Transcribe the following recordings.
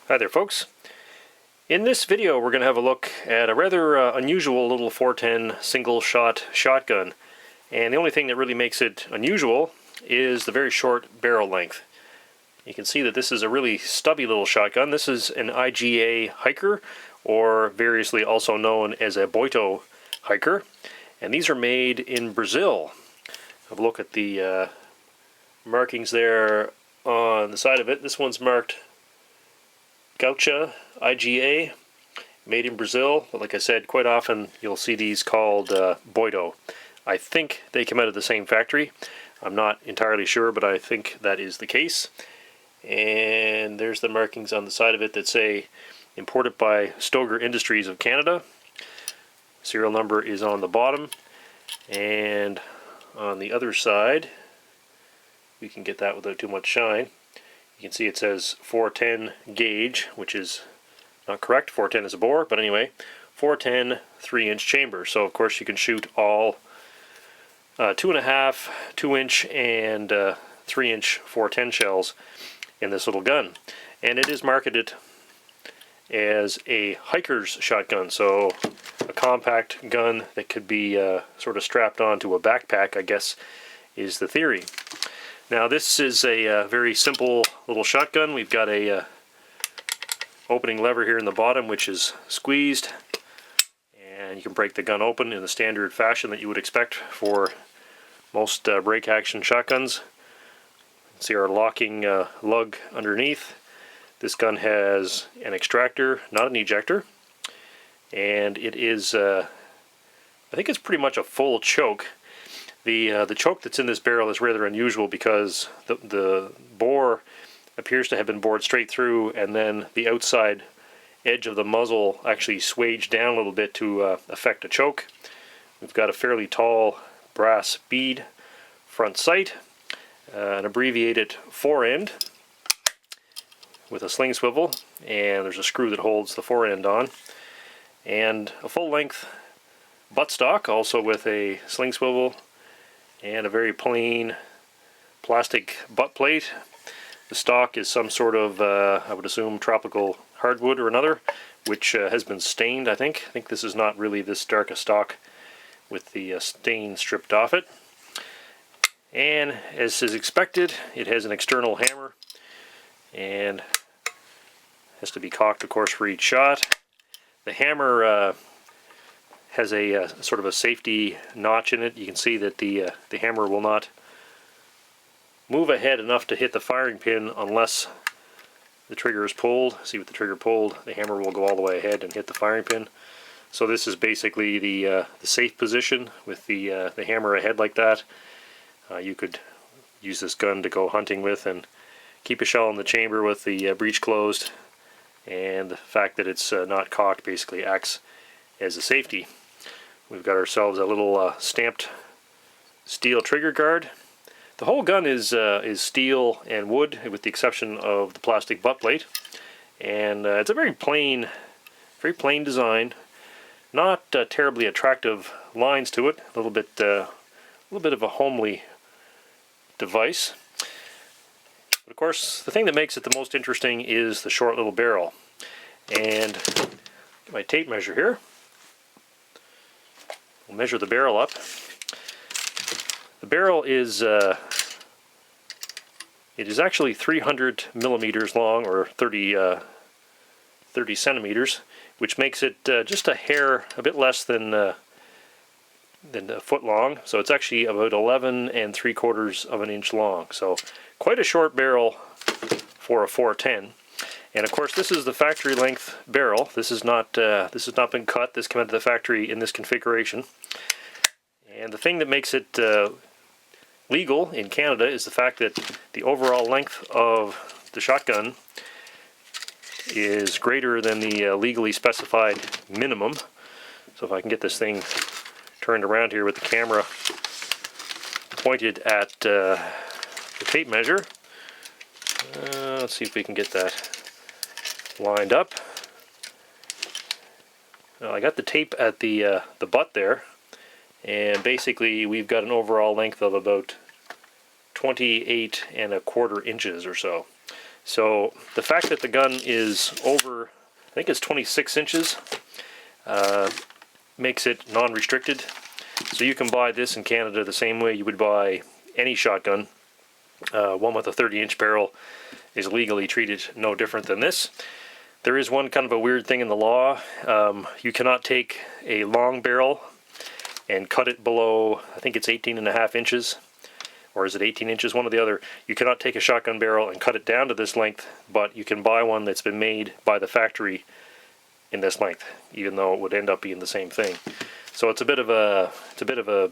Hi there folks. In this video we're going to have a look at a rather unusual little 410 single shot shotgun, and the only thing that really makes it unusual is the very short barrel length. You can see that this is a really stubby little shotgun. This is an IGA hiker, or variously also known as a Boito hiker, and these are made in Brazil. Have a look at the markings there on the side of it. This one's marked Gaucha IGA, made in Brazil, but like I said, quite often you'll see these called Boito. I think they come out of the same factory. I'm not entirely sure, but I think that is the case. And there's the markings on the side of it that say imported by Stoeger Industries of Canada. Serial number is on the bottom, and on the other side, we can get that without too much shine. You can see it says 410 gauge, which is not correct. 410 is a bore, but anyway, 410 3-inch chamber. So of course you can shoot all 2.5, 2-inch, and 3-inch 410 shells in this little gun. And it is marketed as a hiker's shotgun, so a compact gun that could be sort of strapped onto a backpack, I guess, is the theory. Now this is a very simple little shotgun. We've got a opening lever here in the bottom, which is squeezed, and you can break the gun open in the standard fashion that you would expect for most break action shotguns. You can see our locking lug underneath. This gun has an extractor, not an ejector, and it is I think it's pretty much a full choke. The choke that's in this barrel is rather unusual because the bore appears to have been bored straight through, and then the outside edge of the muzzle actually swaged down a little bit to affect a choke. We've got a fairly tall brass bead front sight, an abbreviated forend with a sling swivel, and there's a screw that holds the forend on, and a full-length buttstock, also with a sling swivel and a very plain plastic butt plate. The stock is some sort of, I would assume, tropical hardwood or another, which has been stained, I think. I think this is not really this dark a stock with the stain stripped off it. And as is expected, it has an external hammer, and has to be cocked, of course, for each shot. The hammer has a sort of a safety notch in it. You can see that the hammer will not move ahead enough to hit the firing pin unless the trigger is pulled. See, with the trigger pulled, the hammer will go all the way ahead and hit the firing pin. So this is basically the safe position with the hammer ahead like that. You could use this gun to go hunting with and keep a shell in the chamber with the breech closed, and the fact that it's not cocked basically acts as a safety. We've got ourselves a little stamped steel trigger guard. The whole gun is steel and wood, with the exception of the plastic butt plate, and it's a very plain design. Not terribly attractive lines to it. A little bit of a homely device. But of course, the thing that makes it the most interesting is the short little barrel. And get my tape measure here. We'll measure the barrel up. The barrel is it is actually 300 millimeters long, or 30 centimeters, which makes it just a hair, a bit less than a foot long. So it's actually about 11 3/4 inches long. So quite a short barrel for a 410. And of course, this is the factory length barrel. This has not been cut. This came out of the factory in this configuration. And the thing that makes it legal in Canada is the fact that the overall length of the shotgun is greater than the legally specified minimum. So if I can get this thing turned around here with the camera pointed at the tape measure, let's see if we can get that lined up. Well, I got the tape at the butt there, and basically we've got an overall length of about 28 1/4 inches or so. So the fact that the gun is over, I think it's 26 inches, makes it non-restricted. So you can buy this in Canada the same way you would buy any shotgun. One with a 30-inch barrel is legally treated no different than this. There is one kind of a weird thing in the law. You cannot take a long barrel and cut it below, I think it's 18.5 inches, or is it 18 inches, one or the other. You cannot take a shotgun barrel and cut it down to this length, but you can buy one that's been made by the factory in this length, even though it would end up being the same thing. So it's a bit of a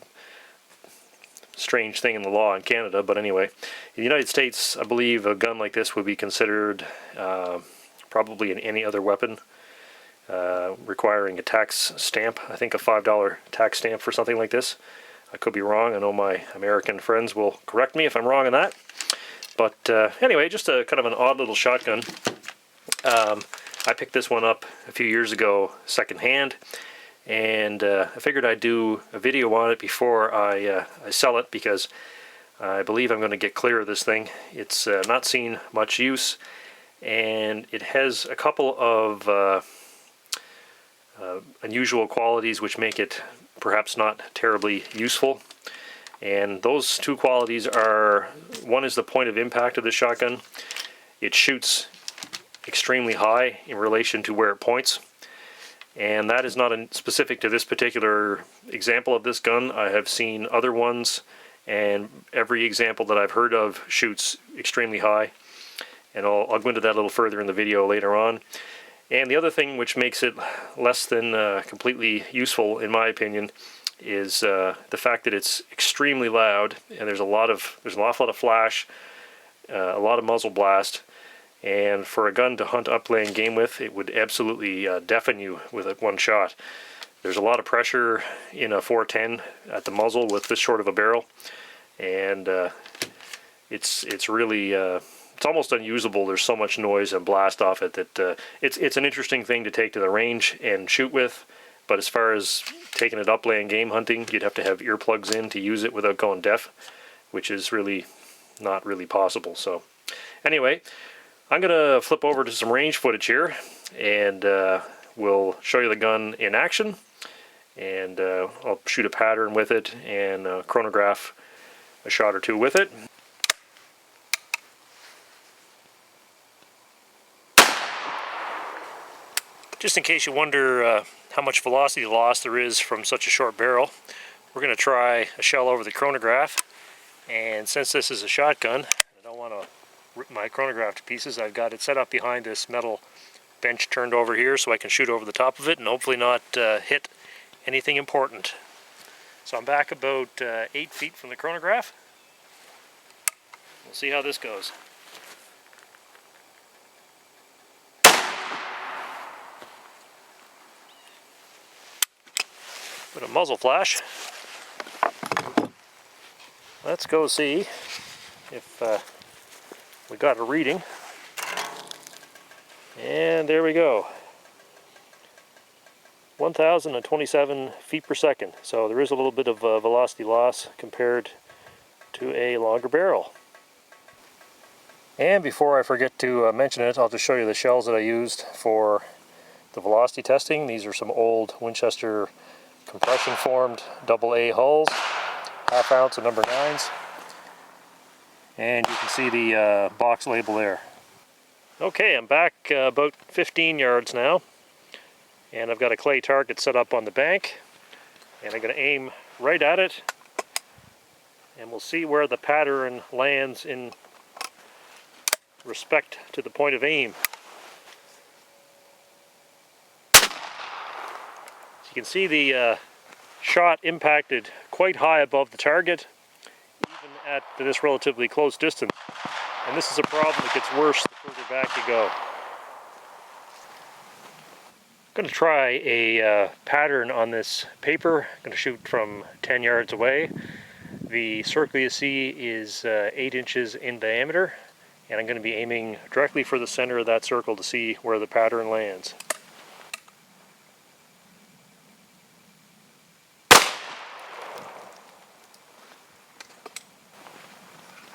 strange thing in the law in Canada, but anyway, in the United States, I believe a gun like this would be considered probably in any other weapon, requiring a tax stamp. I think a $5 tax stamp for something like this. I could be wrong. I know my American friends will correct me if I'm wrong on that. But anyway, just a kind of an odd little shotgun. I picked this one up a few years ago secondhand, and I figured I'd do a video on it before I sell it, because I believe I'm going to get clear of this thing. It's not seen much use, and it has a couple of unusual qualities which make it perhaps not terribly useful. And those two qualities are, one is the point of impact of this shotgun. It shoots extremely high in relation to where it points, and that is not specific to this particular example of this gun. I have seen other ones, and every example that I've heard of shoots extremely high, and I'll go into that a little further in the video later on. And the other thing which makes it less than completely useful, in my opinion, is the fact that it's extremely loud, and there's an awful lot of flash, a lot of muzzle blast, and for a gun to hunt upland game with, it would absolutely deafen you with one shot. There's a lot of pressure in a 410 at the muzzle with this short of a barrel, and it's really it's almost unusable. There's so much noise and blast off it that it's an interesting thing to take to the range and shoot with, but as far as taking it upland game hunting, you'd have to have earplugs in to use it without going deaf, which is really not really possible. So anyway, I'm going to flip over to some range footage here, and we'll show you the gun in action, and I'll shoot a pattern with it and chronograph a shot or two with it. Just in case you wonder how much velocity loss there is from such a short barrel, we're going to try a shell over the chronograph, and since this is a shotgun, I don't want to rip my chronograph to pieces. I've got it set up behind this metal bench turned over here so I can shoot over the top of it and hopefully not hit anything important. So I'm back about 8 feet from the chronograph. We'll see how this goes. Put a muzzle flash. Let's go see if we got a reading. And there we go. 1,027 feet per second. So there is a little bit of velocity loss compared to a longer barrel. And before I forget to mention it, I'll just show you the shells that I used for the velocity testing. These are some old Winchester compression formed AA hulls, 1/2 ounce of number 9s, and you can see the box label there. Okay, I'm back about 15 yards now, and I've got a clay target set up on the bank, and I'm going to aim right at it, and we'll see where the pattern lands in respect to the point of aim. You can see the shot impacted quite high above the target, even at this relatively close distance. And this is a problem that gets worse the further back you go. I'm going to try a pattern on this paper. I'm going to shoot from 10 yards away. The circle you see is 8 inches in diameter, and I'm going to be aiming directly for the center of that circle to see where the pattern lands.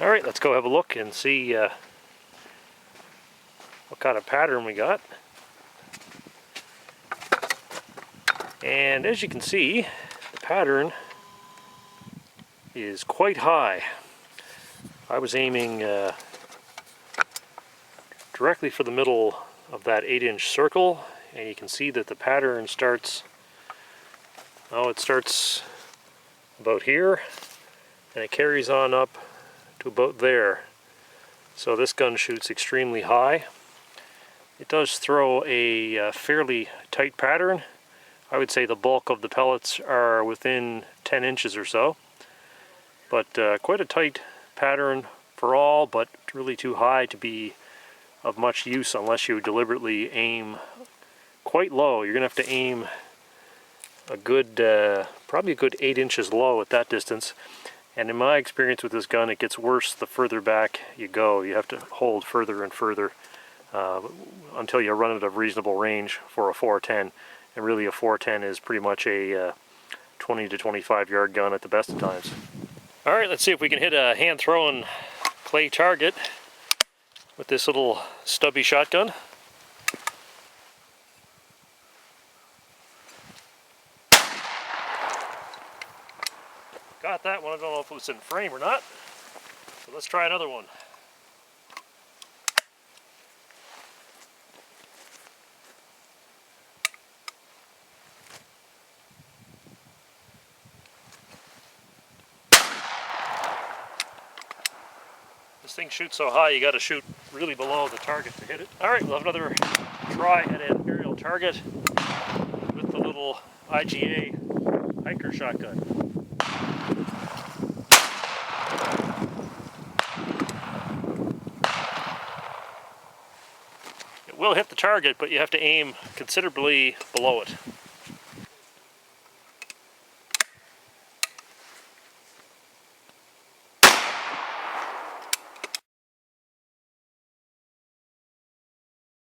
Alright, let's go have a look and see what kind of pattern we got. And as you can see, the pattern is quite high. I was aiming directly for the middle of that 8-inch circle, and you can see that the pattern starts, it starts about here, and it carries on up to about there. So this gun shoots extremely high. It does throw a fairly tight pattern. I would say the bulk of the pellets are within 10 inches or so, but quite a tight pattern for all, but really too high to be of much use unless you deliberately aim quite low. You're going to have to aim a good, probably a good 8 inches low at that distance. And in my experience with this gun, it gets worse the further back you go. You have to hold further and further until you run out of reasonable range for a 410. And really a 410 is pretty much a 20 to 25 yard gun at the best of times. Alright, let's see if we can hit a hand-thrown clay target with this little stubby shotgun. Got that one. I don't know if it was in frame or not. So let's try another one. This thing shoots so high you got to shoot really below the target to hit it. Alright, we'll have another try at an aerial target with the little IGA hiker shotgun. It will hit the target, but you have to aim considerably below it.